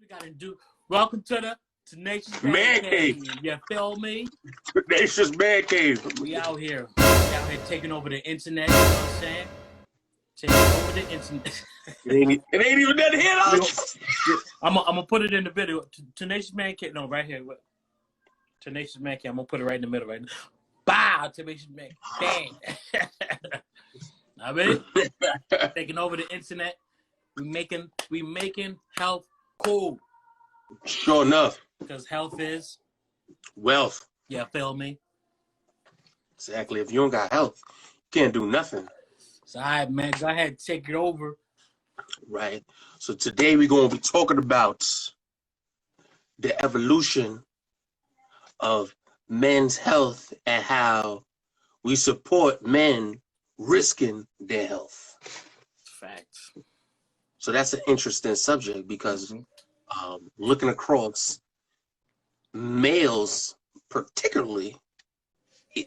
gotta do. Welcome to the Tenacious Man Cave. You feel me? Tenacious Man Cave. We out here. Taking over the internet. You know what I'm saying? Taking over the internet. It ain't even nothing here. I'm gonna put it in the video. Tenacious Man Cave. No, right here. Tenacious Man Cave. I'm gonna put it right in the middle right now. Bow, Tenacious Man. Bang. I mean, taking over the internet. We making health cool. Sure enough. Because health is wealth. Yeah, feel me? Exactly. If you don't got health, you can't do nothing. So, all right, man. Go ahead, take it over. Right. So today we're going to be talking about the evolution of men's health and how we support men risking their health. Facts. So that's an interesting subject because looking across, males particularly,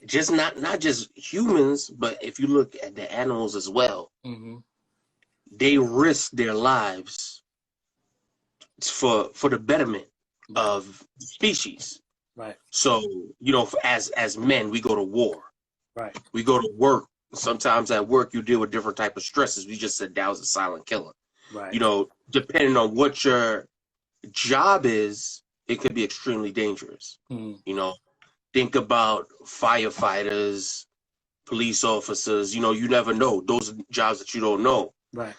just not just humans, but if you look at the animals as well, they risk their lives for the betterment of species. Right. So, you know, as men, we go to war. Right. We go to work. Sometimes at work you deal with different type of stresses. We just said that was a silent killer. Right. You know, depending on what your job is, it could be extremely dangerous. You know, think about firefighters, police officers. You know, you never know. Those are jobs that you don't know. Right.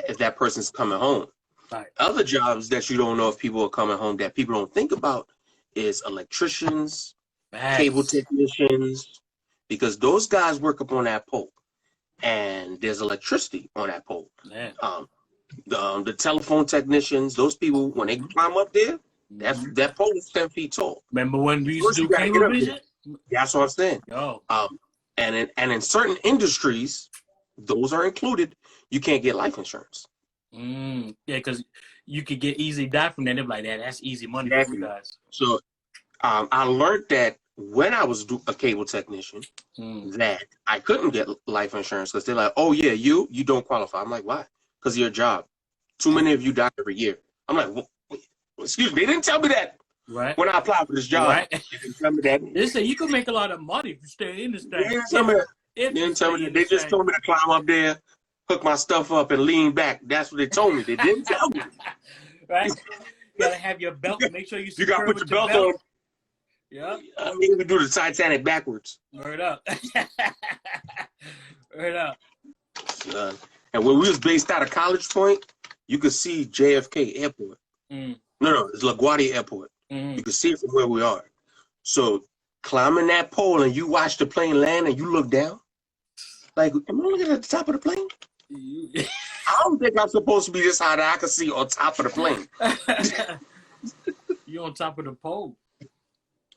If that person's coming home. Right. Other jobs that you don't know if people are coming home that people don't think about is electricians, cable technicians, because those guys work up on that pole, and there's electricity on that pole. Man. The telephone technicians, those people, when they climb up there, that pole is 10 feet tall. Remember when we used to do cable vision? That's what I'm saying. Yo. And in certain industries, those are included. You can't get life insurance. Yeah, because you could get easy die from that. They're like, that's easy money for you guys. So I learned that when I was a cable technician, that I couldn't get life insurance because they're like, oh yeah, you don't qualify. I'm like, why? Because of your job. Too many of you die every year. I'm like, well, excuse me, they didn't tell me that. Right. When I applied for this job, right. They didn't tell me that. They say you can make a lot of money if you stay in this thing. They didn't tell me that. They just told me to climb up there, hook my stuff up, and lean back. That's what they told me. They didn't tell me. Right. You gotta have your belt. Make sure you gotta put your belt on. Yeah. I mean, you can do the Titanic backwards. Word up. Word up. And when we was based out of College Point, you could see JFK Airport. No, it's LaGuardia Airport. You can see it from where we are. So climbing that pole and you watch the plane land and you look down, like, am I looking at the top of the plane? I don't think I'm supposed to be this high that I can see on top of the plane. You on top of the pole.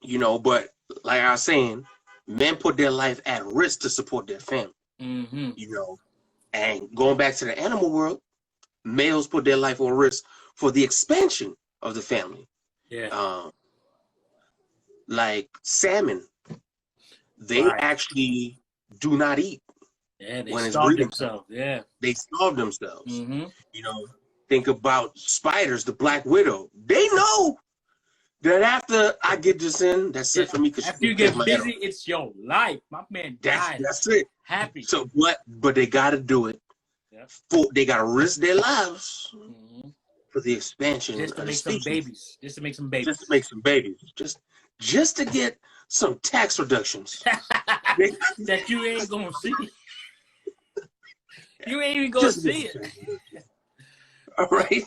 You know, but like I was saying, men put their life at risk to support their family. You know, and going back to the animal world, males put their life on risk for the expansion of the family. Yeah. Like salmon, they actually do not eat. Yeah, they starve themselves. Yeah. They starve themselves. You know, think about spiders, the black widow. They know that after I get this in, that's it for me. After you get busy, it's your life. My man died. That's it. Happy. So what? But they got to do it. They got to risk their lives for the expansion just to of make the some babies. Just to make some babies. Just to make some babies. Just to get some tax reductions that you ain't gonna see. You ain't even gonna see it. All right.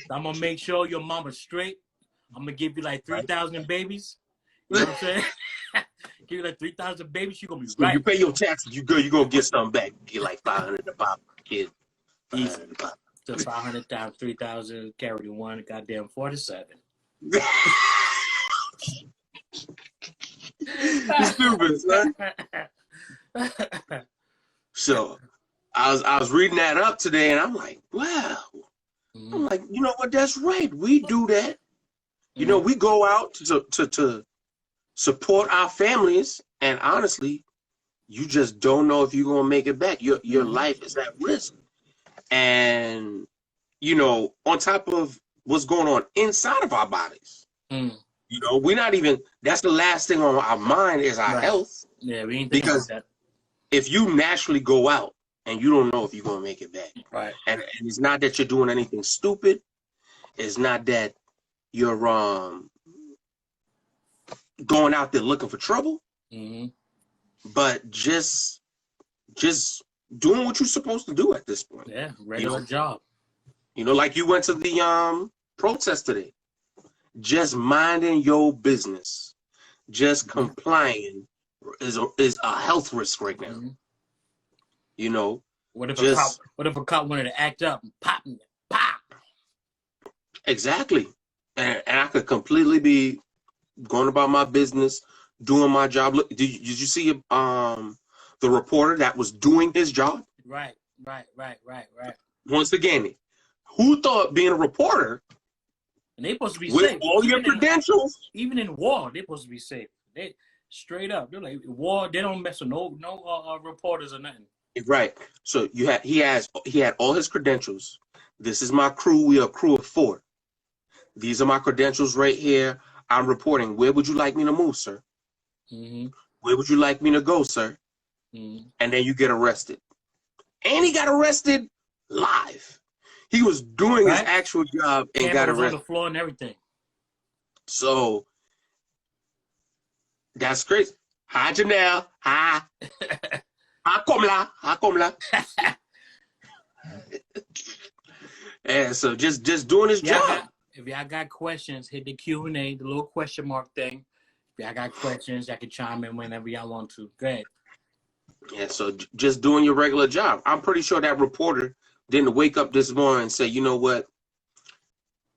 I'm gonna make sure your mama's straight. I'm gonna give you like 3,000 babies. You know what I'm saying? Give you like 3,000 babies. You gonna be right. You pay your taxes. You gonna get something back. Get like 500 to pop kid. Easy. So 500 times 3,000 carry to one. Goddamn 47. Stupid, son. So I was reading that up today, and I'm like, wow. I'm like, you know what? That's right. We do that. You know, we go out to support our families, and honestly, you just don't know if you're gonna make it back. Your life is at risk. And you know, on top of what's going on inside of our bodies. Mm. You know, we're not even, that's the last thing on our mind is our health. Yeah, we ain't thinking about that. If you naturally go out and you don't know if you're going to make it back. Right. And it's not that you're doing anything stupid. It's not that you're going out there looking for trouble. Mm-hmm. But just doing what you're supposed to do at this point. Yeah, regular job. You know, like you went to the protest today. Just minding your business, just complying is a health risk right now. Mm-hmm. You know, what if a cop wanted to act up and pop me? Pop. Exactly, and I could completely be going about my business, doing my job. Look, did you see the reporter that was doing his job? Right. Once again, who thought being a reporter? And they supposed to be with safe. all your credentials. Even in war, they supposed to be safe. They straight up. They're like war. They don't mess with no reporters or nothing. Right. So he had all his credentials. This is my crew. We are a crew of 4. These are my credentials right here. I'm reporting. Where would you like me to move, sir? Mm-hmm. Where would you like me to go, sir? Mm-hmm. And then you get arrested. And he got arrested live. He was doing his actual job and got arrested. On the floor and everything. So that's crazy. Hi, Janelle. Hi. Hi, come la. And so just doing his job. If y'all got questions, hit the Q&A, the little question mark thing. If y'all got questions, y'all can chime in whenever y'all want to. Go ahead. Yeah, so just doing your regular job. I'm pretty sure that reporter didn't wake up this morning and say, you know what?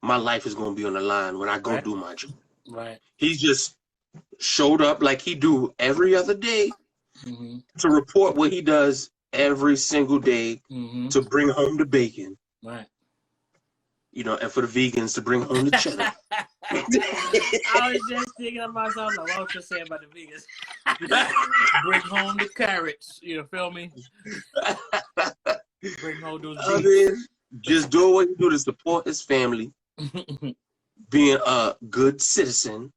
My life is going to be on the line when I go do my job. Right. He just showed up like he do every other day to report what he does every single day to bring home the bacon. Right. You know, and for the vegans to bring home the cheddar. I was just thinking of myself, like, what was you saying about the vegans? Bring home the carrots. You feel me? Bring home those beets. Just doing what he do to support his family, being a good citizen,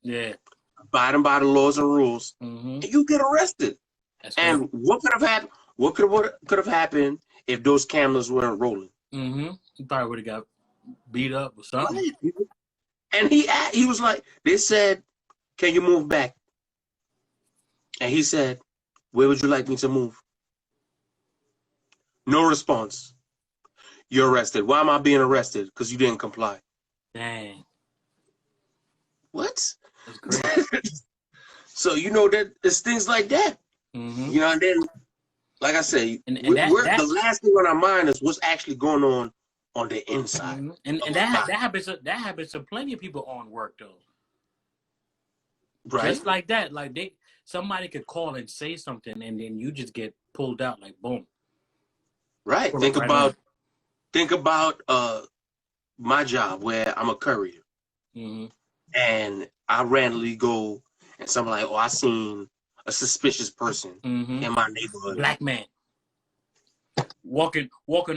abiding by the laws and rules, and you get arrested. That's and cool. What could have happened? What could have happened if those cameras weren't rolling? You probably would have got beat up or something. And he was like, they said, "Can you move back?" And he said, "Where would you like me to move?" No response. You're arrested. Why am I being arrested? Because you didn't comply. Dang. What? That's crazy. So you know that it's things like that. You know, and then, like I say, the last thing on our mind is what's actually going on the inside. And that happens to plenty of people on work though. Right. Just like that. Like somebody could call and say something and then you just get pulled out like boom. Right. Think about my job where I'm a courier. And I randomly go and something like, I seen a suspicious person in my neighborhood. Black man. Walking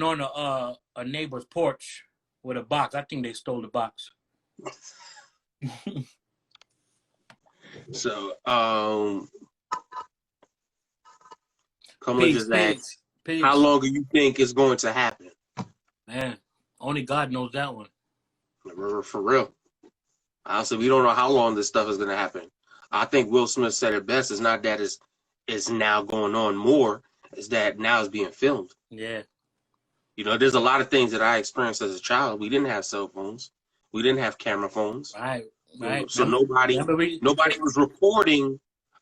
on a neighbor's porch with a box. I think they stole the box. So, just asked, how long do you think it's going to happen? Man, only God knows that one. For real. Honestly, we don't know how long this stuff is going to happen. I think Will Smith said it best. It's not that it's now going on more. It's that now it's being filmed. Yeah. You know, there's a lot of things that I experienced as a child. We didn't have cell phones. We didn't have camera phones. Right. So nobody was recording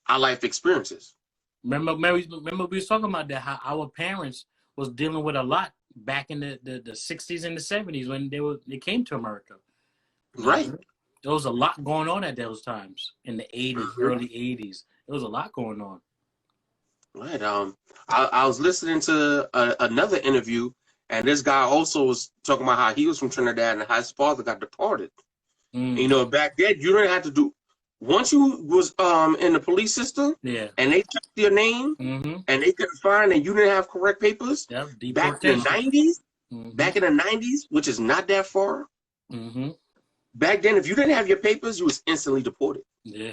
our life experiences. Remember we was talking about that, how our parents was dealing with a lot back in the 60s and the 70s when they came to America. Right. There was a lot going on at those times in the 80s, early 80s. There was a lot going on. Right. I was listening to another interview, and this guy also was talking about how he was from Trinidad and how his father got deported. You know, back then you didn't have to do. Once you was in the police system, and they took your name, and they couldn't find, and you didn't have correct papers. Yep, back in the 90s, which is not that far. back then, if you didn't have your papers, you was instantly deported. Yeah.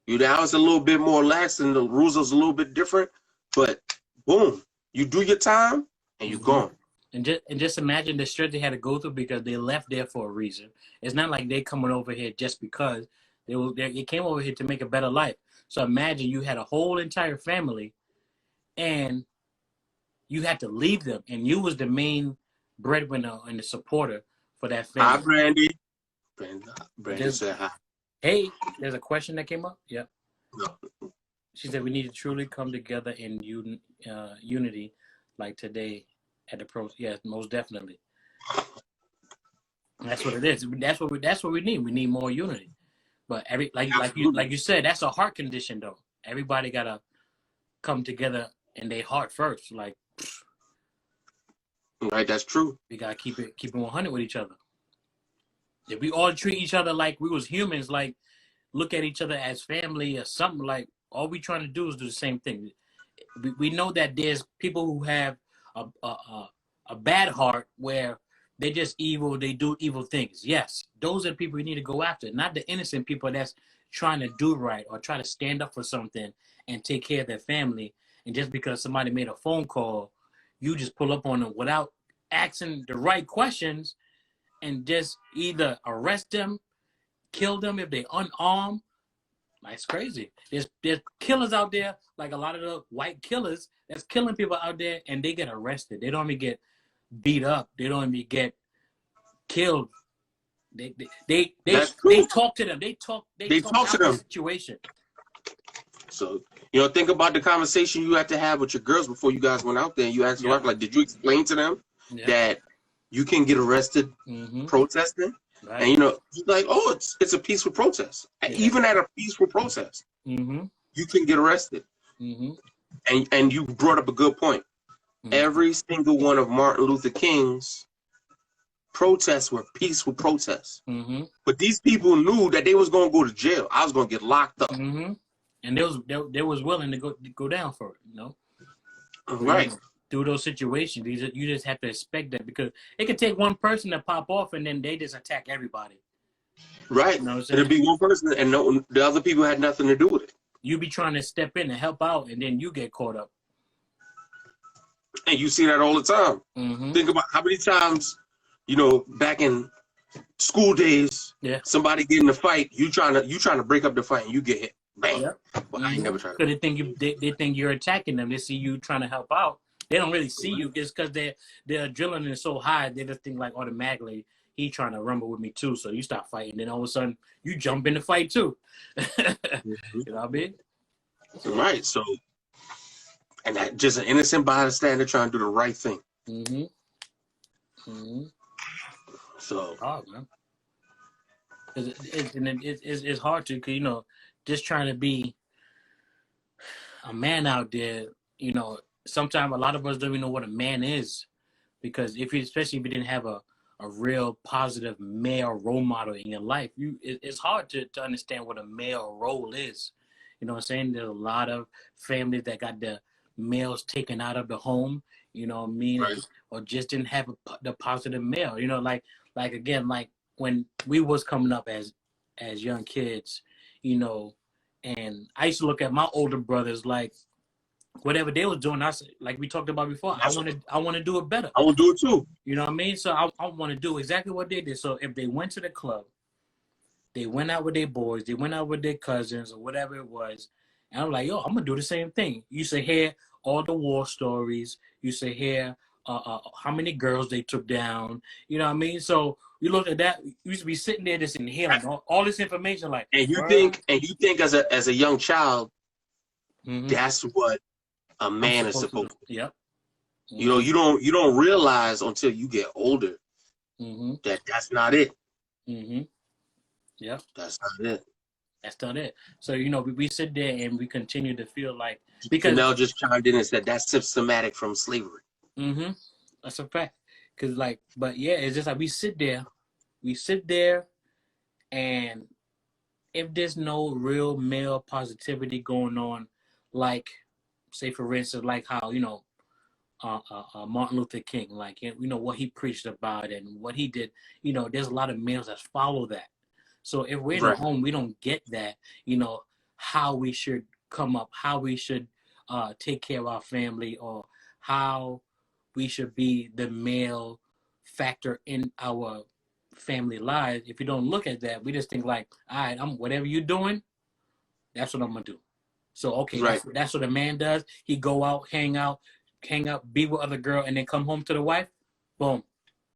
That was a little bit more lax and the rules was a little bit different, but boom, you do your time and you're gone. And just imagine the stress they had to go through because they left there for a reason. It's not like they coming over here just because they came over here to make a better life. So imagine you had a whole entire family, and you had to leave them, and you was the main breadwinner and the supporter for that family. Hi, Brandy. Brandy said hi. Hey, there's a question that came up. Yep. No. She said we need to truly come together in unity, like today at the pro. Yes, most definitely. That's what it is. That's what we need. We need more unity. But like you said, that's a heart condition though. Everybody gotta come together in their heart first. Like, right, that's true. We gotta keep it 100 with each other. If we all treat each other like we was humans, like look at each other as family or something, like all we trying to do is do the same thing. We know that there's people who have a bad heart where they're just evil, they do evil things. Yes, those are the people we need to go after, not the innocent people that's trying to do right or try to stand up for something and take care of their family. And just because somebody made a phone call, you just pull up on them without asking the right questions and just either arrest them, kill them if they unarmed. That's crazy. There's killers out there, like a lot of the white killers that's killing people out there, and they get arrested. They don't even get beat up. They don't even get killed. They talk to them. They talk to them. The situation. So think about the conversation you had to have with your girls before you guys went out there. And you asked your wife, like, did you explain to them that you can get arrested protesting? Right. And you're like, oh, it's a peaceful protest. Yeah. Even at a peaceful protest, you can get arrested. And you brought up a good point. Every single one of Martin Luther King's protests were peaceful protests. But these people knew that they was gonna go to jail. I was gonna get locked up. And they was willing to go down for it. Right. Through those situations, you just have to expect that, because it could take one person to pop off and then they just attack everybody. Right. It'll be one person and the other people had nothing to do with it. You be trying to step in and help out, and then you get caught up. And you see that all the time. Think about how many times, back in school days, somebody get in a fight, you trying to break up the fight, and you get hit. Bam. Yep. Well, I ain't never tried. Because they think you're attacking them. They see you trying to help out. They don't really see you just because their adrenaline is so high. They just think like automatically he trying to rumble with me too. So you start fighting, then all of a sudden you jump in the fight too. You know what I mean? Right. So, and that just an innocent bystander trying to do the right thing. So hard, man. It's hard to, cause just trying to be a man out there. Sometimes a lot of us don't even know what a man is, because especially if you didn't have a real positive male role model in your life, it's hard to understand what a male role is. You know what I'm saying? There's a lot of families that got the males taken out of the home, right. Or just didn't have the positive male. Like again, like when we was coming up as young kids, and I used to look at my older brothers like, whatever they was doing, like we talked about before, I want to do it better. I will do it too. You know what I mean? So I want to do exactly what they did. So if they went to the club, they went out with their boys, they went out with their cousins or whatever it was, and I'm like, yo, I'm gonna do the same thing. You say hear all the war stories. You say hear how many girls they took down. You know what I mean? So you look at that. You used to be sitting there just inhaling all this information, like. And you think as a young child, that's what a man is supposed to do. Yep. You don't realize until you get older that that's not it. Yep. That's not it. That's not it. So we sit there and we continue to feel like, because Janelle just chimed in and said that's systematic from slavery. That's a fact. Cause but yeah, it's just like we sit there, and if there's no real male positivity going on, like say for instance, like how Martin Luther King, like, you know, what he preached about and what he did. You know, there's a lot of males that follow that. So if we're in a home, we don't get that, you know, how we should come up, how we should take care of our family, or how we should be the male factor in our family lives. If you don't look at that, we just think like, all right, whatever you're doing, that's what I'm gonna do. So okay, that's what a man does. He go out, hang out, be with other girl, and then come home to the wife. Boom.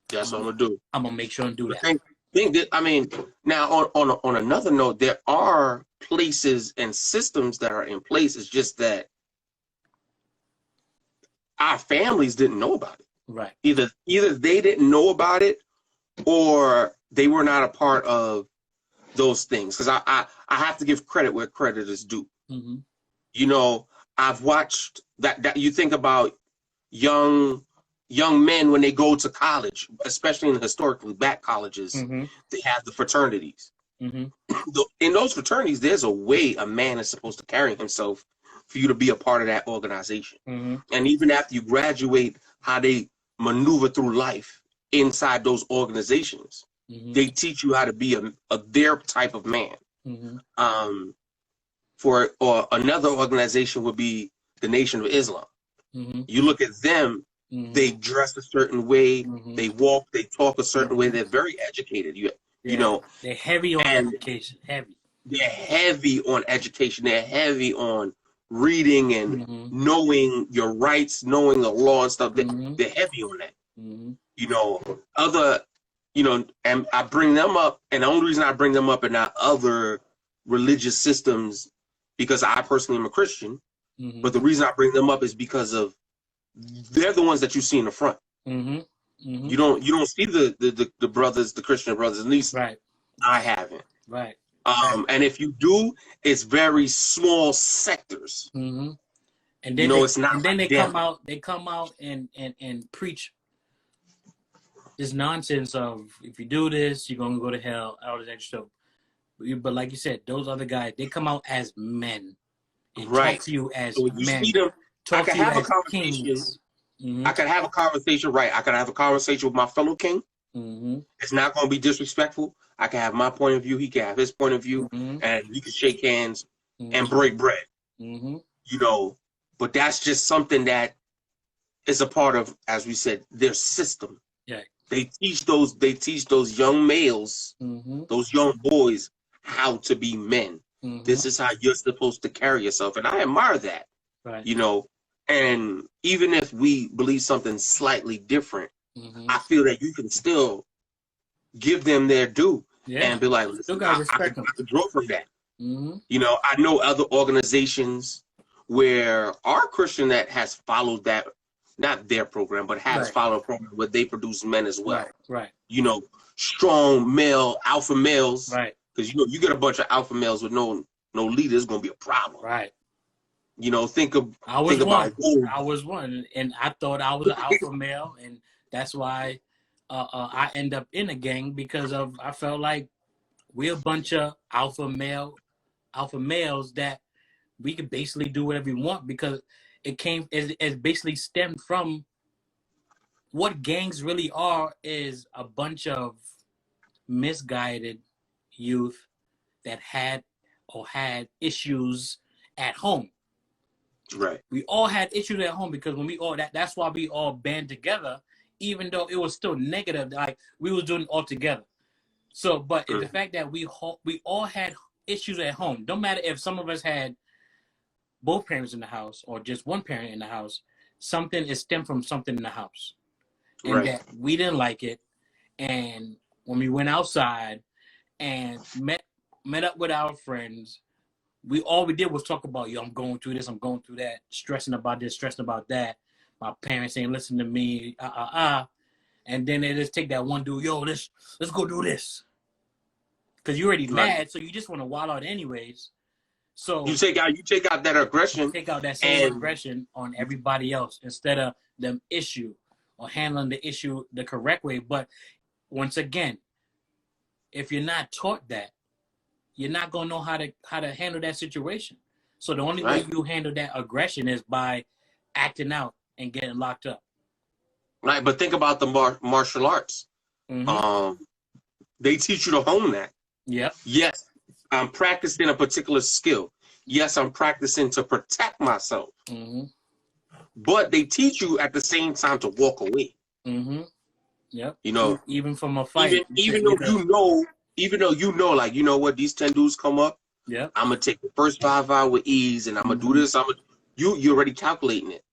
That's what I'm gonna do. I'm gonna make sure and do that. Think that, I mean, now on another note, there are places and systems that are in place. It's just that our families didn't know about it. Right. Either they didn't know about it, or they were not a part of those things. Because I have to give credit where credit is due. Mm-hmm. You know, I've watched that you think about young men when they go to college, especially in the historically black colleges, mm-hmm. they have the fraternities. Mm-hmm. In those fraternities, there's a way a man is supposed to carry himself for you to be a part of that organization. Mm-hmm. And even after you graduate, how they maneuver through life inside those organizations. Mm-hmm. They teach you how to be their type of man. Mm-hmm. Or another organization would be the Nation of Islam. Mm-hmm. You look at them, mm-hmm. they dress a certain way, mm-hmm. they walk, they talk a certain mm-hmm. way. They're very educated. You know, they're heavy on education. They're heavy on education. They're heavy on reading and mm-hmm. knowing your rights, knowing the law and stuff. Mm-hmm. They're heavy on that. Mm-hmm. And I bring them up, and the only reason I bring them up and not other religious systems, because I personally am a Christian, mm-hmm. but the reason I bring them up is because of they're the ones that you see in the front. Mm-hmm. Mm-hmm. You don't see the brothers, the Christian brothers, at least I haven't. Right. And if you do, it's very small sectors. Mm-hmm. And then it's not. And then they come out and preach this nonsense of, if you do this, you're gonna go to hell, all this extra stuff. But like you said, those other guys, they come out as men and talk to you as men. I can have a conversation. Mm-hmm. I can have a conversation. Right. I can have a conversation with my fellow king. Mm-hmm. It's not going to be disrespectful. I can have my point of view. He can have his point of view, mm-hmm. and we can shake hands mm-hmm. and break bread. Mm-hmm. But that's just something that is a part of, as we said, their system. Yeah. They teach those young males, mm-hmm. those young boys, how to be men. Mm-hmm. This is how you're supposed to carry yourself, and I admire that. Right. And even if we believe something slightly different, mm-hmm. I feel that you can still give them their due and be like, listen, I can draw from that. Mm-hmm. I know other organizations where our Christian that has followed that, not their program, but has followed a program where they produce men as well. Right. Strong male, alpha males. Right. Because you get a bunch of alpha males with no leader, it's gonna be a problem. Right. I was one, and I thought I was an alpha male, and that's why I end up in a gang, because I felt like we're a bunch of alpha males that we could basically do whatever we want, because it basically stemmed from what gangs really are, is a bunch of misguided youth that had issues at home. Right. We all had issues at home, because when that's why we all band together, even though it was still negative, like we was doing it all together. So, but the fact that we all had issues at home, don't matter if some of us had both parents in the house or just one parent in the house, something is stemmed from something in the house. And that we didn't like it. And when we went outside and met up with our friends, all we did was talk about, I'm going through this, I'm going through that, stressing about this, stressing about that. My parents ain't listening to me, And then they just take that one dude, let's go do this. Because you're already mad, so you just want to wild out anyways. So you take out that aggression. Take out that same aggression on everybody else instead of them issue or handling the issue the correct way. But once again, if you're not taught that, you're not gonna know how to handle that situation. So the only way you handle that aggression is by acting out and getting locked up. Right, but think about the martial arts. They teach you to hone that. Yep. Yes, I'm practicing a particular skill. Yes, I'm practicing to protect myself. But they teach you at the same time to walk away. Yep. You know, even from a fight, even though you know, like, you know what, these 10 dudes come up. Yeah. I'm gonna take the first 5 out with ease, and I'm gonna do this. You're already calculating it.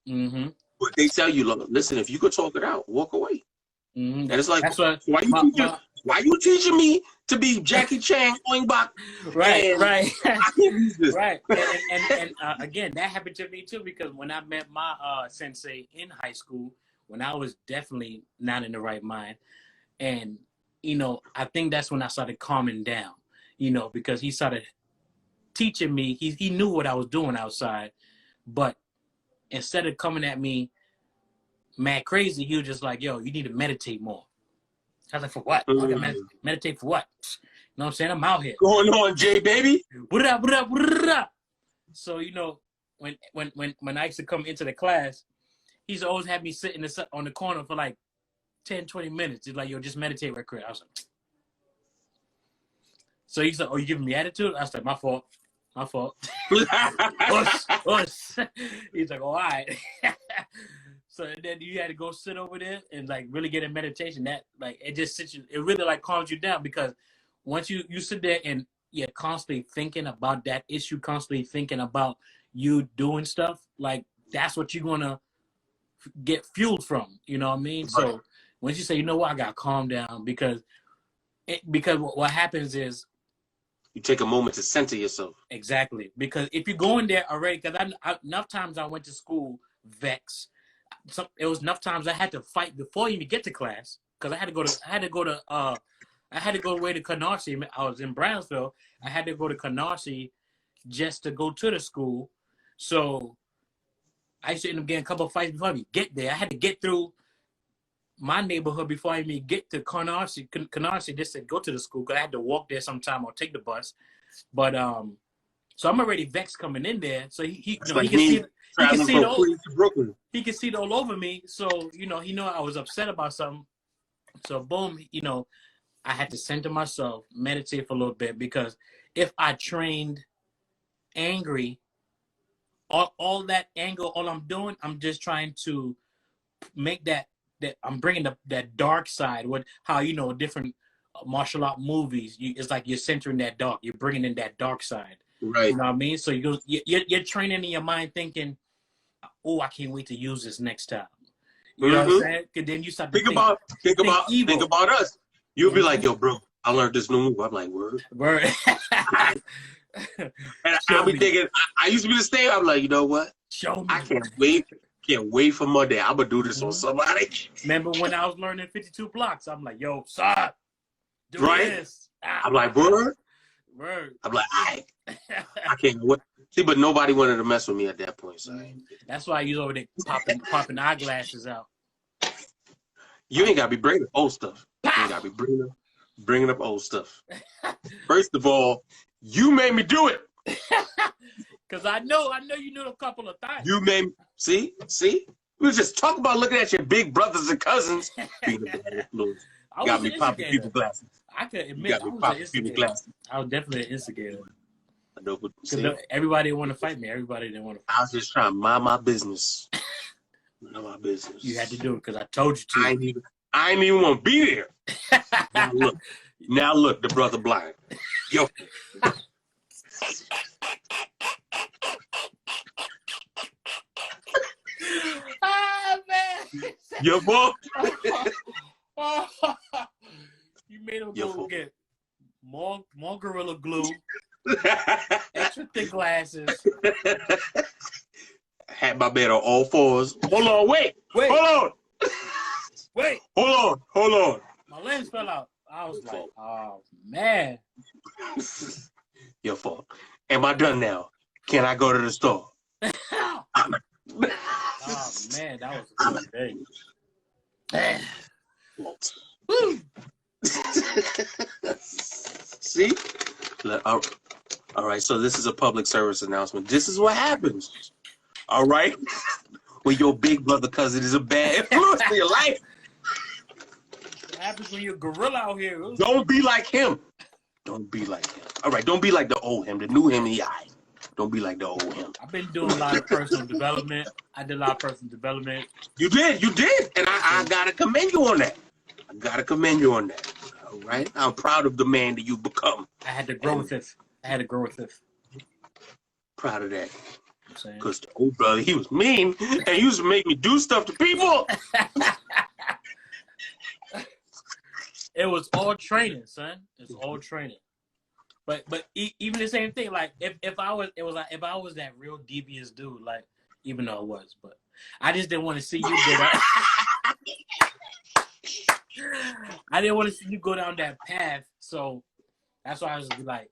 But they tell you, look, listen, if you could talk it out, walk away. And it's like, why you teaching me to be Jackie Chan going back? Right. I can't use this. Right. And again, that happened to me too, because when I met my sensei in high school, when I was definitely not in the right mind, and you know, I think that's when I started calming down. You know, because he started teaching me. He knew what I was doing outside, but instead of coming at me mad crazy, he was just like, yo, you need to meditate more. I was like, for what? Okay, meditate for what? You know what I'm saying? I'm out here. Going on, Jay, baby. What up? So, you know, when I used to come into the class, he's always had me sitting on the corner for like 10, 20 minutes. He's like, yo, just meditate right quick. I was like, so he's like, oh, you giving me attitude? I was like, my fault. Ush. He's like, oh, all right. So then you had to go sit over there and like really get in meditation. That like it just sits you. It really like calms you down, because once you sit there and you're constantly thinking about that issue, constantly thinking about you doing stuff, like that's what you're gonna get fueled from. You know what I mean? Right. So once you say, you know what, I gotta calm down, because what happens is you take a moment to center yourself. Exactly, because if you go in there already, because I enough times I went to school vexed. It was enough times I had to fight before I even get to class, because I had to go away to Canarsie. I was in Brownsville. I had to go to Canarsie just to go to the school. So I used to end up getting a couple of fights before I get there. I had to get through my neighborhood before I even get to Canarsie just to go to the school, because I had to walk there sometime or take the bus. But so I'm already vexed coming in there. So he can see it all over me. So, you know, he know I was upset about something. So boom, you know, I had to center myself, meditate for a little bit, because if I trained angry, all that anger, all I'm doing, I'm just trying to make that I'm bringing that dark side. What how, you know, different martial art movies, it's like you're centering that dark. You're bringing in that dark side. Right. You know what I mean? So you're training in your mind, thinking, oh, I can't wait to use this next time. You know what I'm saying? Because then you start to think about us. You'll be like, yo, bro, I learned this new move. I'm like, word. And I'll be thinking, I used to be the same. I'm like, you know what? Show me. I can't wait for Monday. I'm gonna do this on somebody. Remember when I was learning 52 blocks? I'm like, yo, son, do this. I'm like, word. I'm like, I can't wait. See, but nobody wanted to mess with me at that point. So that's why you over there popping eyeglasses out. You ain't gotta be bringing up old stuff. You ain't gotta be bringing up old stuff. First of all, you made me do it. Cause I know you knew a couple of times. You made me see. We was just talking about looking at your big brothers and cousins. Got me popping people glasses. I could admit I was an instigator. I was definitely an instigator. I know, but everybody didn't want to fight me. Everybody didn't want to fight me. I was just trying to mind my business. Mind my business. You had to do it because I told you to. I ain't even want to be there. Now look, the brother blind. Yo. Ah, man. Your boy. You made him go get more Gorilla Glue, extra thick glasses. Had my bed on all fours. Hold on, wait. Hold on. My lens fell out. I was like, oh, man. Your fault. Am I done now? Can I go to the store? Oh, man, that was a good day. Woo. See? All right, so this is a public service announcement. This is what happens. All right? where your big brother cousin is a bad influence in your life. What happens when you're a gorilla out here? Don't be like him. Don't be like him. All right, don't be like the old him, the new him in the eye. Don't be like the old him. I've been doing a lot of personal development. I did a lot of personal development. You did. And I gotta commend you on that. All right? I'm proud of the man that you become. I had to grow with this. Proud of that. Because the old brother, he was mean, and he used to make me do stuff to people. It was all training, son. It's all training. But even the same thing, like if I was that real devious dude, like even though I was, but I just didn't want to see you go down. I didn't want to see you go down that path, so that's why I was like,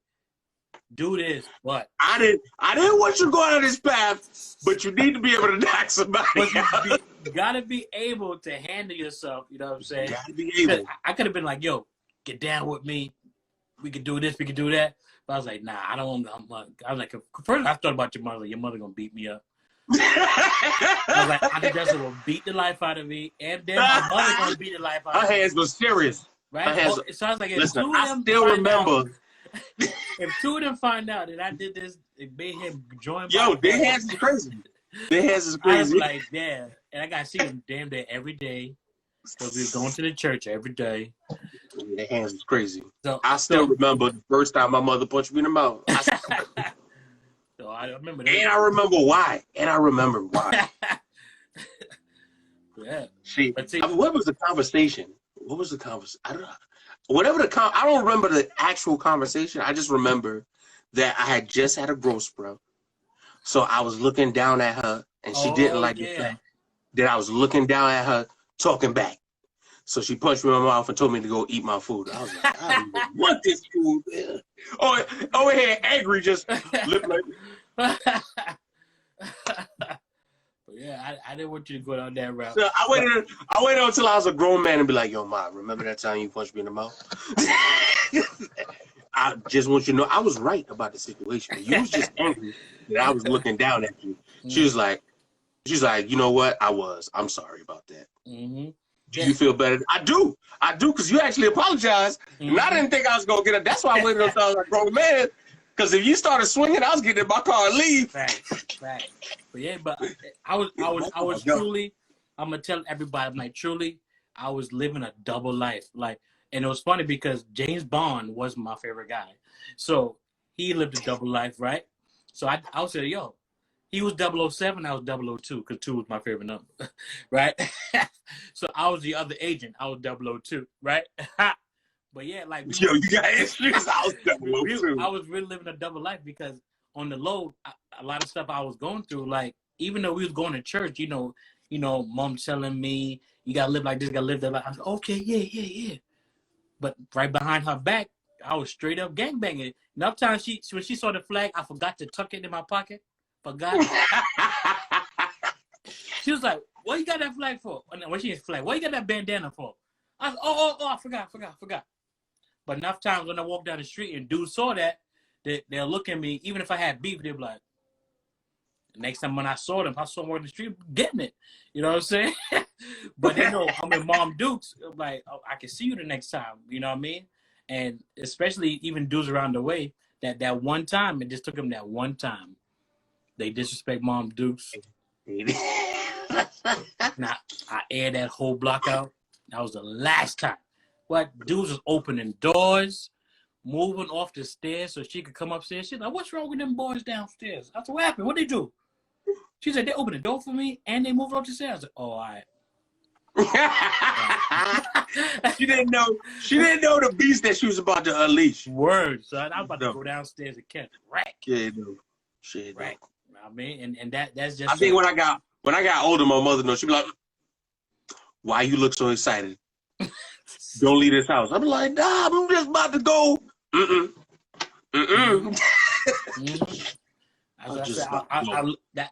do this. But I didn't want you to go down this path, but you need to be able to knock somebody out. You gotta be able to handle yourself. You know what I'm saying? You gotta be able. I could have been like, yo, get down with me. We could do this, we could do that. But I was like, nah, I don't want. I was like, first I thought about your mother. Your mother gonna beat me up. I was like, Auntie Jessica will beat the life out of me, and then my mother gonna beat the life out of me. Her hands was serious. Right? So I was like, listen, I still remember. If two of them find out that I did this, it made him join. Yo, their hands is crazy. Their hands is crazy. I was like, damn, and I gotta see him damn day every day. Because we was going to the church every day. Their hands was crazy. So, I still remember the first time my mother punched me in the mouth. So I remember that. And I remember why. Yeah. What was the conversation? What was the conversation? I don't know. I don't remember the actual conversation. I just remember that I had just had a growth spurt. So I was looking down at her, and she didn't like the fact that I was looking down at her, talking back. So she punched me in my mouth and told me to go eat my food. I was like, I don't want this food. Oh, over here, angry, just look like. But yeah, I didn't want you to go down that route. So I waited until I was a grown man and be like, yo, Ma, remember that time you punched me in the mouth? I just want you to know I was right about the situation. You was just angry that I was looking down at you. She's like, you know what? I'm sorry about that. Mm-hmm. Do you feel better? I do, because you actually apologized. Mm-hmm. And I didn't think I was going to get it. That's why I waited until I was a grown man. Because if you started swinging, I was getting in my car and leave. Right. But yeah, but I was truly, I'm going to tell everybody, I'm like, truly, I was living a double life. Like, and it was funny because James Bond was my favorite guy. So he lived a double life, right? So I would say, yo, he was 007, I was 002, because 2 was my favorite number, right? So I was the other agent. I was 002, right? But yeah, like... Yo, you got issues. I was 002. I was really living a double life because on the low, a lot of stuff I was going through, like, even though we was going to church, you know, mom telling me, you got to live like this, you got to live that life. I was like, okay, yeah. But right behind her back, I was straight up gangbanging. Enough times when she saw the flag, I forgot to tuck it in my pocket. Forgot. She was like, what you got that flag for? When she flag, what you got that bandana for? I was, I forgot. But enough times when I walk down the street and dudes saw that, they'll look at me, even if I had beef, they'll be like, next time when I saw them on the street getting it. You know what I'm saying? But they know I'm with Mom Dukes, like, oh, I can see you the next time. You know what I mean? And especially even dudes around the way, that one time, it just took them that one time. They disrespect Mom Dukes. Now, I aired that whole block out. That was the last time. What? Dudes was opening doors, moving off the stairs so she could come upstairs. She's like, what's wrong with them boys downstairs? I said, what happened? What'd they do? She said, they opened the door for me and they moved off the stairs. I said, oh, all right. She didn't know the beast that she was about to unleash. Word, son. I was about to go downstairs and catch rack. Yeah, no. Shit. Rack. I mean, and that's just. I think when I got older, my mother knows. She'd be like, "Why you look so excited? Don't leave this house." I'm like, "Nah, I'm just about to go."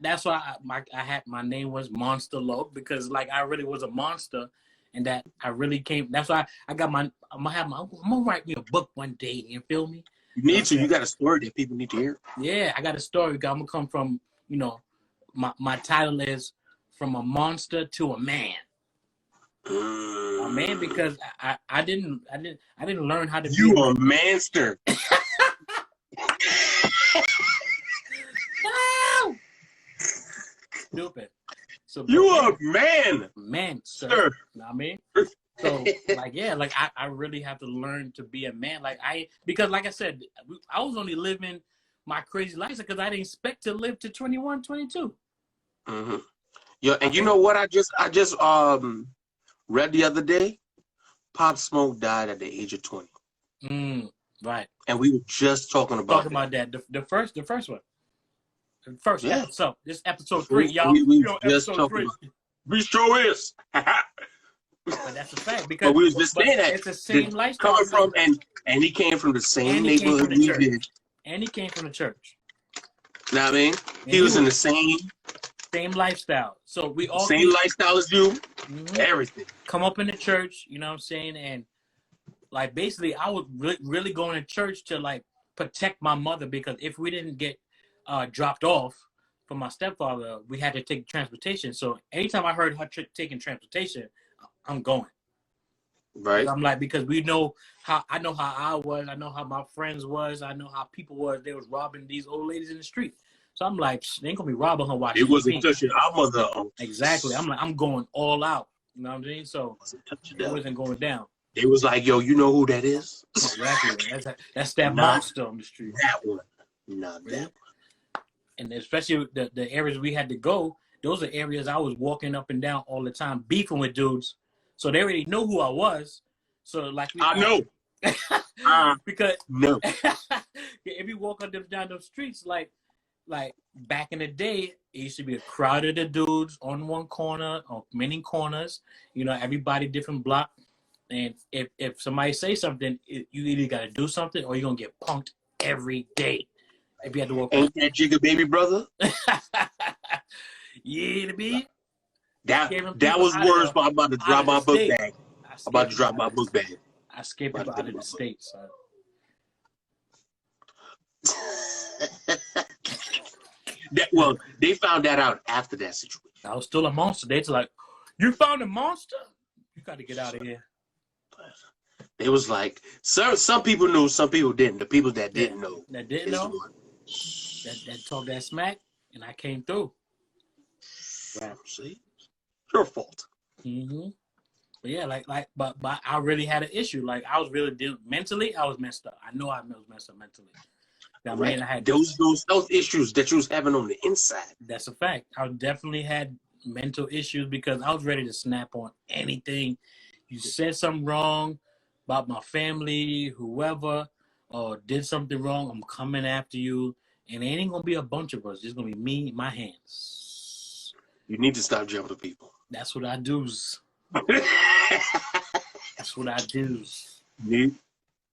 That's why I had my name was Monster Loc, because like I really was a monster, and that I really came. That's why I got I'm gonna write me a book one day. You feel me? You need to. You got a story that people need to hear. Yeah, I got a story. I'm gonna come from, my title is from a monster to a man. A man, because I didn't learn how to be You a manster. No! Stupid. So you a man, sir. You know what I mean? So like, yeah, like I really have to learn to be a man. Like because like I said, I was only living my crazy life because I didn't expect to live to 21, 22. Mm-hmm. Yeah, and you know what? I just read the other day. Pop Smoke died at the age of 20. Right. And we were just talking about that. The first one. The first episode. This episode 3, y'all. We just episode talking 3. about we sure is. But that's a fact, because but we was just saying that it's the same lifestyle. Coming from and he came from the same neighborhood we did. And he came from the church. You know what I mean? He was in the same lifestyle. So we all same lifestyle as you. Mm-hmm. Everything. Come up in the church, you know what I'm saying? And like basically I was really going to church to like protect my mother, because if we didn't get dropped off from my stepfather, we had to take transportation. So anytime I heard her taking transportation, I'm going. Right. I'm like, because we know how I was, I know how my friends was, I know how people was. They was robbing these old ladies in the street. So I'm like, they ain't gonna be robbing her while it wasn't touching our mother. Exactly. I'm like, I'm going all out. You know what I'm saying? So it wasn't going down. It was like, yo, you know who that is? Exactly. That's that monster on the street. That one. Not that one. And especially the areas we had to go, those are areas I was walking up and down all the time, beefing with dudes. So they already know who I was. So like I know. because no. if you walk up down those streets, like back in the day, it used to be a crowd of the dudes on one corner or many corners. You know, everybody different block. And if somebody say something, you either got to do something or you're gonna get punked every day. If you had to walk. Ain't that Jigga baby brother? Yeah, to be. That was words, but I'm about to drop my book bag. I'm about to drop my book bag. I scared people out of the States. Well, they found that out after that situation. I was still a monster. They're like, you found a monster? You got to get out of here. It was like, some people knew, some people didn't. The people that didn't know. That didn't know? That talked that smack, and I came through. Wow. See? Your fault. Mm-hmm. But yeah, but I really had an issue. Like, I was really mentally, I was messed up. I know I was messed up mentally. I mean, I had those health issues that you was having on the inside. That's a fact. I definitely had mental issues because I was ready to snap on anything. You said something wrong about my family, whoever, or did something wrong, I'm coming after you. And it ain't going to be a bunch of us. It's going to be me, my hands. You need to stop jumping people. That's what I do. That's what I do.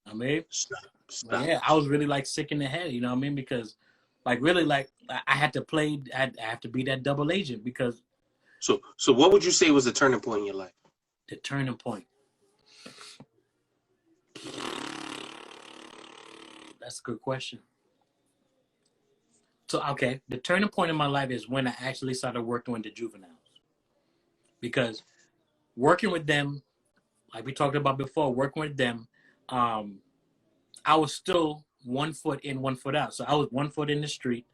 I mean, stop. Yeah, I was really like sick in the head, you know what I mean? Because like really like I had to play, I have to be that double agent because. So what would you say was the turning point in your life? The turning point. That's a good question. So, okay, the turning point in my life is when I actually started working with the juveniles. Because working with them, like we talked about before, working with them, I was still 1 foot in, 1 foot out. So I was 1 foot in the street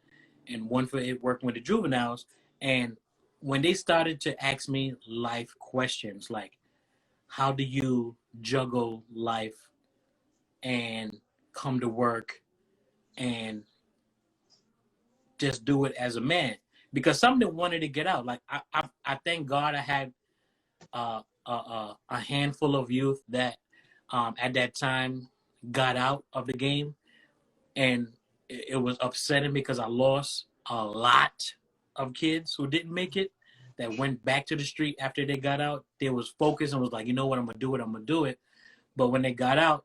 and 1 foot working with the juveniles. And when they started to ask me life questions, like, how do you juggle life and come to work and just do it as a man? Because something wanted to get out. Like I thank God I had a handful of youth that at that time got out of the game, and it was upsetting because I lost a lot of kids who didn't make it, that went back to the street after they got out. They was focused and was like, you know what, I'm gonna do it. But when they got out,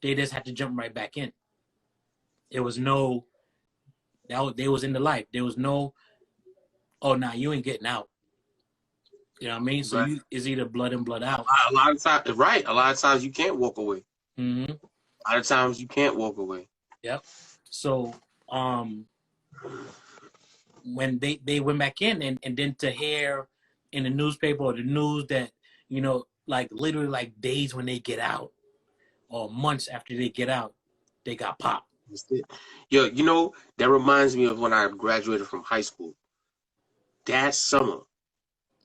they just had to jump right back in. There was no, they was in the life. There was no, oh, nah, you ain't getting out. You know what I mean? So right. It's either blood in, blood out. A lot of times, right. A lot of times you can't walk away. Mm-hmm. A lot of times you can't walk away. Yep. So, when they went back in, and then to hear in the newspaper or the news that, you know, like literally like days when they get out or months after they get out, they got popped. Yo, you know, that reminds me of when I graduated from high school. That summer,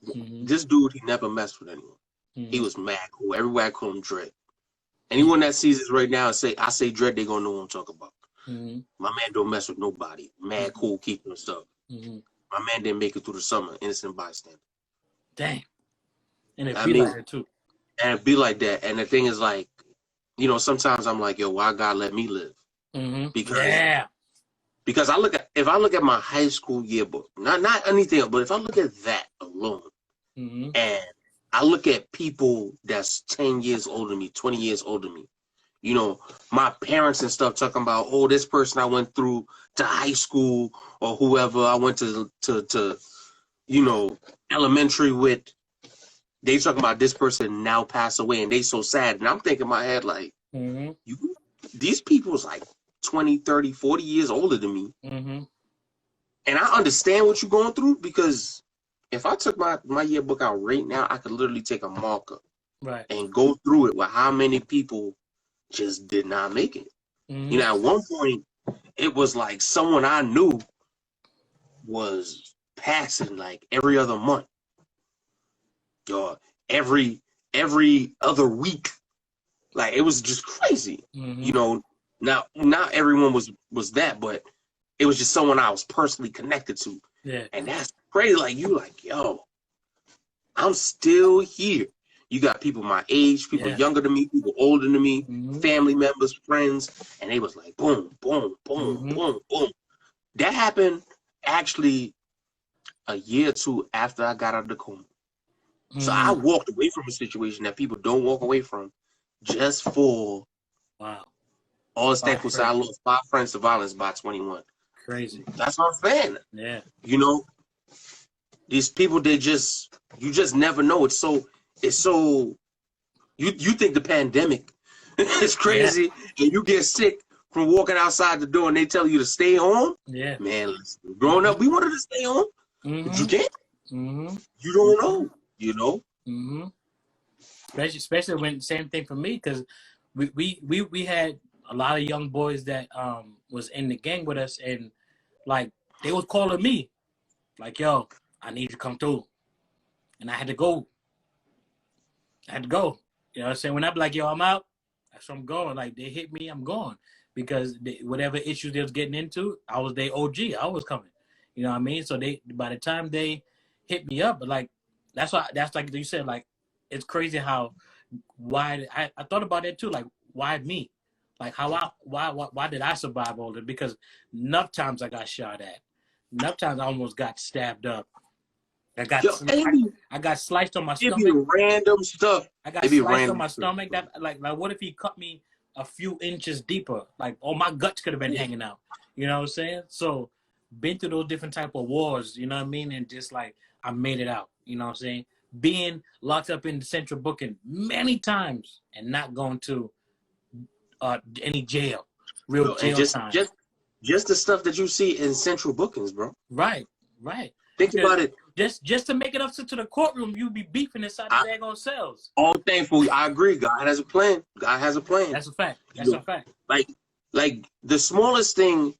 this dude, he never messed with anyone. He was mad cool. Everybody called him Dread. Anyone that sees this right now and I say Dread, they gonna know what I'm talking about. My man don't mess with nobody. Mad cool, keeping him stuff. My man didn't make it through the summer. Innocent bystander. Damn. And it be like that too. And it be like that. And the thing is, like, you know, sometimes I'm like, yo, why God let me live? Because if I look at my high school yearbook, not anything else, but if I look at that alone, and I look at people that's 10 years older than me, 20 years older than me, you know, my parents and stuff talking about, oh, this person I went through to high school or whoever I went to you know, elementary with, they talking about this person now passed away and they so sad. And I'm thinking in my head, like, these people's like 20, 30, 40 years older than me. And I understand what you're going through, because if I took my yearbook out right now, I could literally take a marker and go through it with how many people just did not make it. You know, at one point, it was like someone I knew was passing like every other month or every other week. Like, it was just crazy. You know, now not everyone was that, but it was just someone I was personally connected to. And that's crazy. Like, you like, yo, I'm still here. You got people my age, people younger than me, people older than me, family members, friends, and they was like, boom, boom, boom, boom, boom. That happened actually a year or two after I got out of the coma. So I walked away from a situation that people don't walk away from just for all the state I lost 5 friends to violence by 21. Crazy. That's what I'm saying. Yeah. You know, these people, you just never know. It's so you think the pandemic is crazy and you get sick from walking outside the door and they tell you to stay home. Yeah. Man, listen, growing up, we wanted to stay home. But you can't. You don't know, you know? Especially when, same thing for me, because we had a lot of young boys that was in the gang with us, and like they was calling me like, yo, I need you to come through. And I had to go. You know what I'm saying? When I be like, yo, I'm out, that's where I'm going. Like, they hit me, I'm going. Because whatever issues they was getting into, I was their OG. I was coming. You know what I mean? So by the time they hit me up, but like, that's like you said, like, it's crazy how, why, I thought about that too. Like, why me? Like, why did I survive all that? Because enough times I got shot at. Enough times I almost got stabbed up. I got sliced on my stomach. It be random stuff. I got sliced on my stomach. That like what if he cut me a few inches deeper? Like, oh, my guts could have been hanging out. You know what I'm saying? So, been through those different type of wars. You know what I mean? And just like, I made it out. You know what I'm saying? Being locked up in the central booking many times and not going to any jail, jail time. Just the stuff that you see in central bookings, bro. Right. Think about it. Just to make it up to the courtroom, you be beefing inside the daggone cells. All thankful. I agree. God has a plan. That's a fact. A fact. Like the smallest thing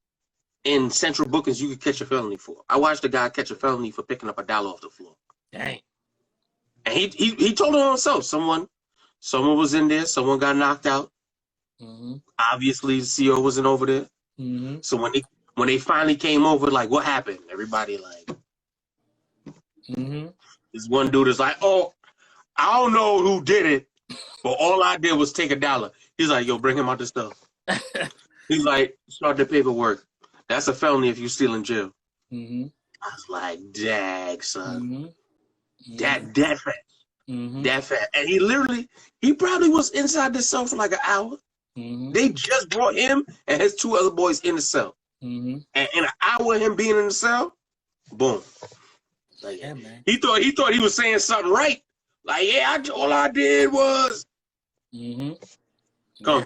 in central bookings you could catch a felony for. I watched a guy catch a felony for picking up $1 off the floor. Dang. And he told on himself. Someone was in there. Someone got knocked out. Obviously, the CO wasn't over there. So when they finally came over, like, what happened? Everybody like. This one dude is like, oh, I don't know who did it, but all I did was take $1. He's like, yo, bring him out the stuff. He's like, start the paperwork. That's a felony if you steal in jail. I was like, dag, son. That fast. That fast. And he probably was inside the cell for like an hour. They just brought him and his 2 other boys in the cell. And in an hour of him being in the cell, boom. Like, yeah, man. He thought he was saying something right. Like, yeah, all I did was come.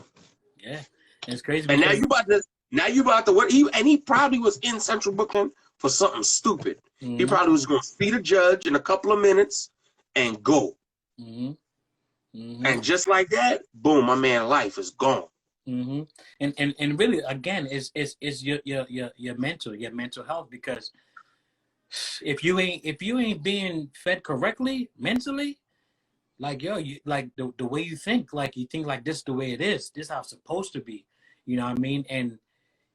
Yeah, it's crazy. And now you about to what? He probably was in central booking for something stupid. He probably was going to see the judge in a couple of minutes and go. And just like that, boom, my man's life is gone. And really, again, is your mental health, because if you ain't being fed correctly mentally, like, yo, you like the way you think like this is the way it is, this is how it's supposed to be, you know what I mean? And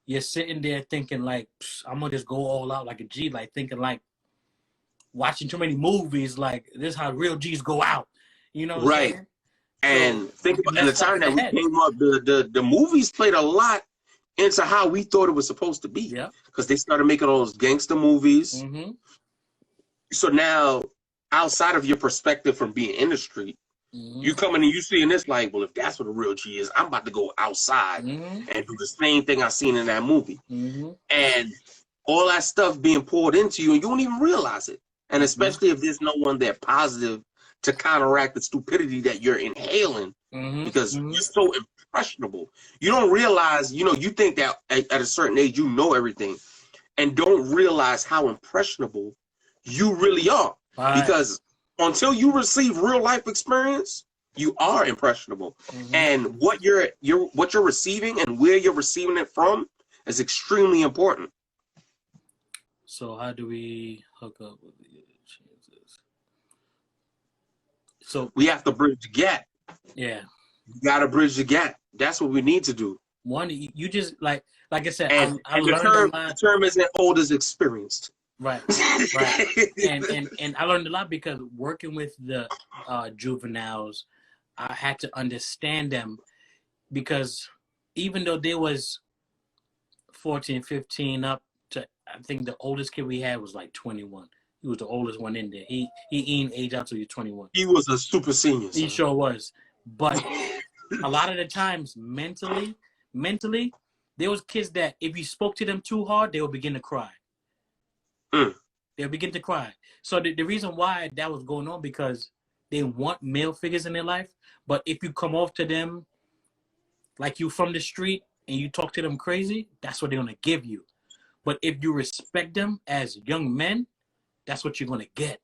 you're sitting there thinking like, I'm gonna just go all out like a G, like thinking like watching too many movies, like this is how real G's go out, you know what I'm saying? And so, think about the time that we came up, the movies played a lot into how we thought it was supposed to be. Yeah. Because they started making all those gangster movies. So now, outside of your perspective from being in the street, you coming and you seeing this like, well, if that's what a real G is, I'm about to go outside and do the same thing I seen in that movie. And all that stuff being poured into you, and you don't even realize it. And especially if there's no one there positive to counteract the stupidity that you're inhaling, because you're so impressionable. You don't realize, you think that at a certain age, you know everything, and don't realize how impressionable you really are. Because until you receive real life experience, you are impressionable. And what you're receiving and where you're receiving it from is extremely important. So how do we hook up with the chances? So we have to bridge the gap. Yeah. You gotta bridge the gap. That's what we need to do. One, you just like I said, and I learned a lot. The term isn't old as experienced. Right. And I learned a lot because working with the juveniles, I had to understand them, because even though they was 14, 15 up to, I think the oldest kid we had was like 21. He was the oldest one in there. He ain't age out till you're 21. He was a super senior. He sure was. But a lot of the times, mentally, there was kids that if you spoke to them too hard, they would begin to cry. They'll begin to cry. So the reason why that was going on, because they want male figures in their life, but if you come off to them like you from the street and you talk to them crazy, that's what they're going to give you. But if you respect them as young men, that's what you're going to get.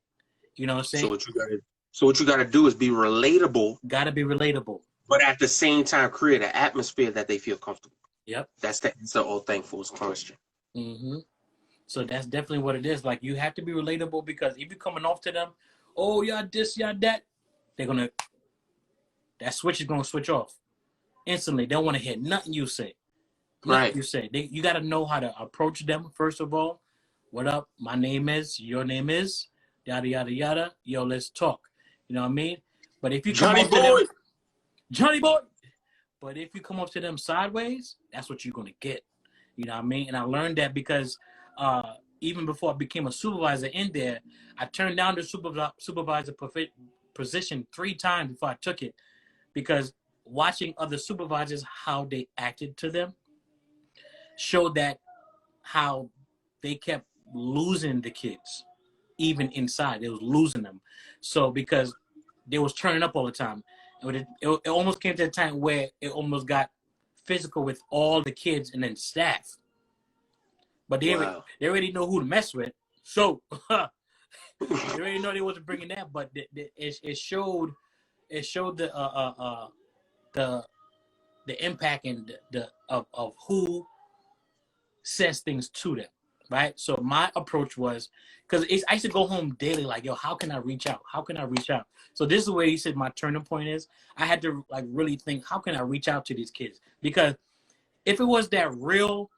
You know what I'm saying? So what you got to do is be relatable. Got to be relatable. But at the same time, create an atmosphere that they feel comfortable. Yep. That's the old thankful's question. So that's definitely what it is. Like, you have to be relatable, because if you're coming off to them, oh, y'all this, y'all that, that switch is going to switch off instantly. They don't want to hear nothing you say. Right. You say. You got to know how to approach them, first of all. What up? My name is, your name is, yada, yada, yada. Yo, let's talk. You know what I mean? But if you come up to them, Johnny boy. But if you come up to them sideways, that's what you're going to get. You know what I mean? And I learned that because even before I became a supervisor in there, I turned down the supervisor position 3 times before I took it, because watching other supervisors, how they acted to them, showed that how they kept losing the kids, even inside. They was losing them. So because they was turning up all the time. It almost came to a time where it almost got physical with all the kids and then staff. But they already know who to mess with. So they already know they wasn't bringing that. But it showed the impact and of who says things to them. Right. So my approach was, because I used to go home daily like, yo, how can I reach out? How can I reach out? So this is where he said my turning point is. I had to like really think, how can I reach out to these kids? Because if it was that real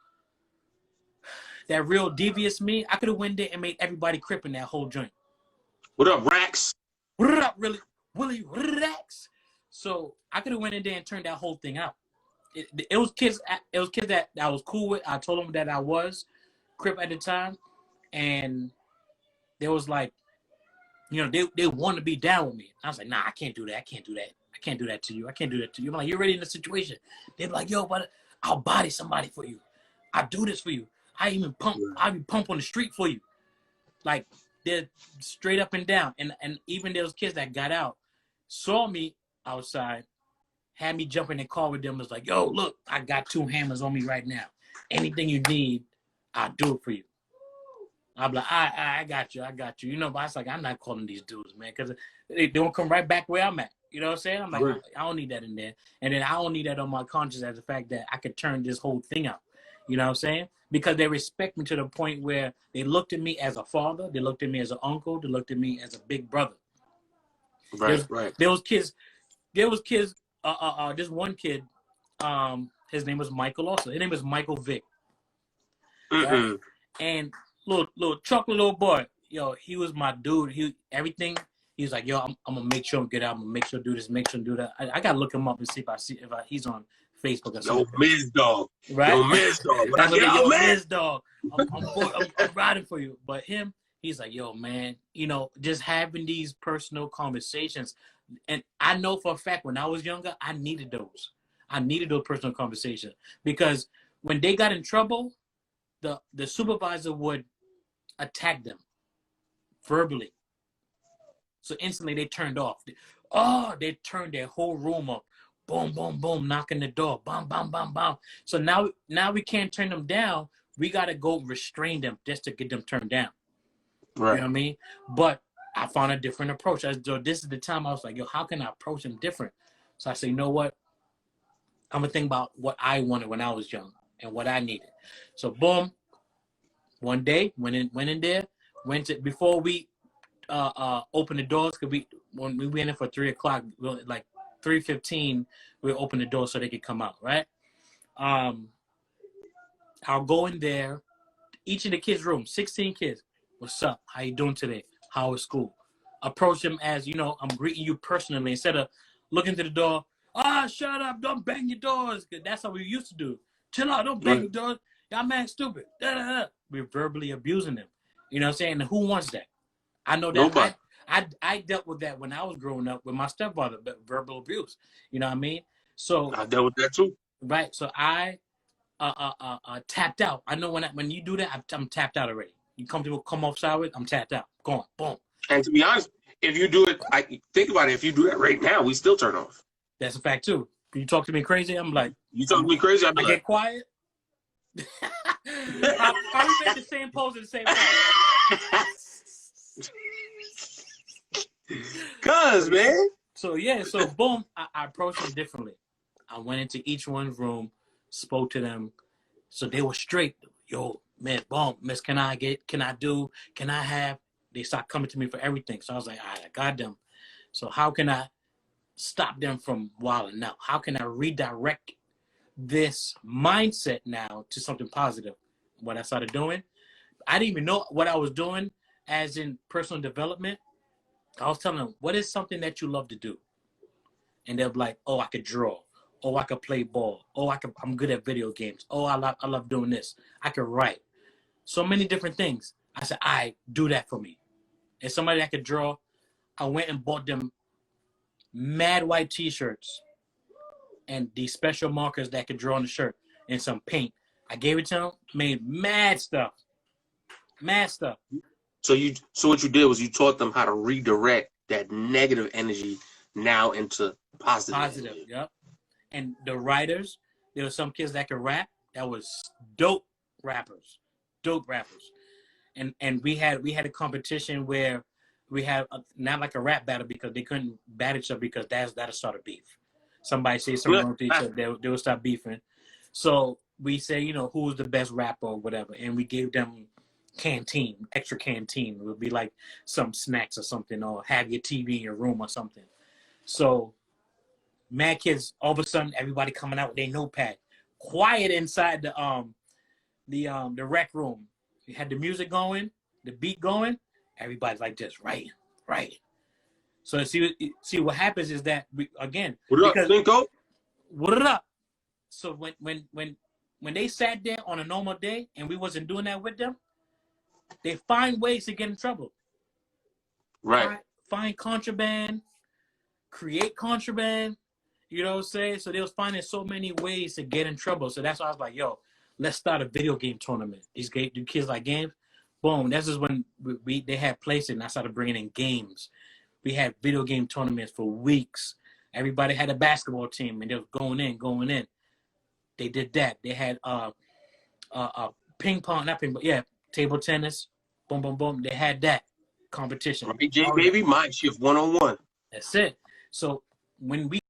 devious me, I could have went there and made everybody crip in that whole joint. What up, Rax? What up, Willie Rax? So I could have went in there and turned that whole thing out. It was kids that I was cool with. I told them that I was crip at the time, and they was like, you know, they wanted to be down with me. I was like, nah, I can't do that. I can't do that to you. I'm like, you're already in the situation. They're like, yo, but I'll body somebody for you. I do this for you. I be pump on the street for you. Like, they're straight up and down. And even those kids that got out saw me outside, had me jump in the car with them, was like, yo, look, I got 2 hammers on me right now. Anything you need, I'll do it for you. I'm like, I got you, I got you. You know, but I was like, I'm not calling these dudes, man, because they don't come right back where I'm at. You know what I'm saying? I'm like, I don't need that in there. And then I don't need that on my conscience as the fact that I could turn this whole thing out. You know what I'm saying? Because they respect me to the point where they looked at me as a father, they looked at me as an uncle, they looked at me as a big brother. Right. There was kids. This one kid, his name was Michael also. His name was Michael Vick. Right? And little chocolate little boy, yo, he was my dude. He was like, yo, I'm gonna make sure I'm good out. I'm gonna make sure do this, make sure do that. I gotta look him up and see if he's on Facebook or something. Yo, Miz Dog. Right? Yo, Miz Dog. That's what yo, Miz Dog. I'm riding for you. But him, he's like, yo, man, you know, just having these personal conversations. And I know for a fact when I was younger, I needed those. I needed those personal conversations because when they got in trouble, the supervisor would attack them verbally. So instantly they turned off. They turned their whole room up. Boom, boom, boom, knocking the door. Bam, bam, bam, bam. So now we can't turn them down. We got to go restrain them just to get them turned down. Right. You know what I mean? But I found a different approach. So this is the time I was like, yo, how can I approach them different? So I said, you know what? I'm going to think about what I wanted when I was young and what I needed. So boom, one day, went in there, before we opened the doors, because when we went in for 3 o'clock, like 3:15, we opened the door so they could come out, right? I'll go in there, each of the kids' room, 16 kids. What's up? How you doing today? How was school? Approach them as, you know, I'm greeting you personally instead of looking to the door. Shut up! Don't bang your doors. That's how we used to do. Chill out! Don't bang your doors. Y'all man stupid. Da, da, da. We're verbally abusing them. You know what I'm saying? And who wants that? I know that. Nobody. I dealt with that when I was growing up with my stepfather, verbal abuse. You know what I mean? So I dealt with that too. Right. So I tapped out. I know when you do that, I'm tapped out already. You come off side with, I'm tapped out. Gone. Boom. And to be honest, if you do it, think about it. If you do that right now, we still turn off. That's a fact too. You talk to me crazy, I'm like. You talk to me crazy, I get quiet. I make the same pose at the same time. Cuz, man. So boom, I approached them differently. I went into each one's room, spoke to them, so they were straight. Yo, man, boom, miss, can I have? They start coming to me for everything. So I was like, all right, I got them. So how can I stop them from wilding now? How can I redirect this mindset now to something positive? What I started doing, I didn't even know what I was doing as in personal development. I was telling them, what is something that you love to do? And they'll be like, oh, I could draw. Oh, I could play ball. Oh, I'm good at video games. Oh, I love doing this. I could write. So many different things. I said, I do that for me. And somebody that could draw, I went and bought them mad white T-shirts and these special markers that could draw on the shirt and some paint. I gave it to them, made mad stuff. So what you did was you taught them how to redirect that negative energy now into positive energy. Yep. And the writers, there were some kids that could rap. That was dope rappers. And we had a competition where we had not like a rap battle because they couldn't bat each other because that'll start a beef. Somebody say something wrong to each other, they will start beefing. So we say, you know, who's the best rapper or whatever, and we gave them extra canteen. It would be like some snacks or something, or have your TV in your room or something. So mad kids, all of a sudden everybody coming out with their notepad. Quiet inside the rec room. We had the music going, the beat going, everybody's like just writing. So see what happens is that what up, Cinco? What up? So when they sat there on a normal day and we wasn't doing that with them, they find ways to get in trouble. Right. Find contraband, create contraband, you know what I'm saying? So they was finding so many ways to get in trouble. So that's why I was like, yo, let's start a video game tournament. Do kids like games? Boom. This is when they had places and I started bringing in games. We had video game tournaments for weeks. Everybody had a basketball team and they was going in. They did that. They had ping pong, not ping pong, table tennis, boom, boom, boom. They had that competition. Right, J, baby, Mind Shift 101. That's it. So when we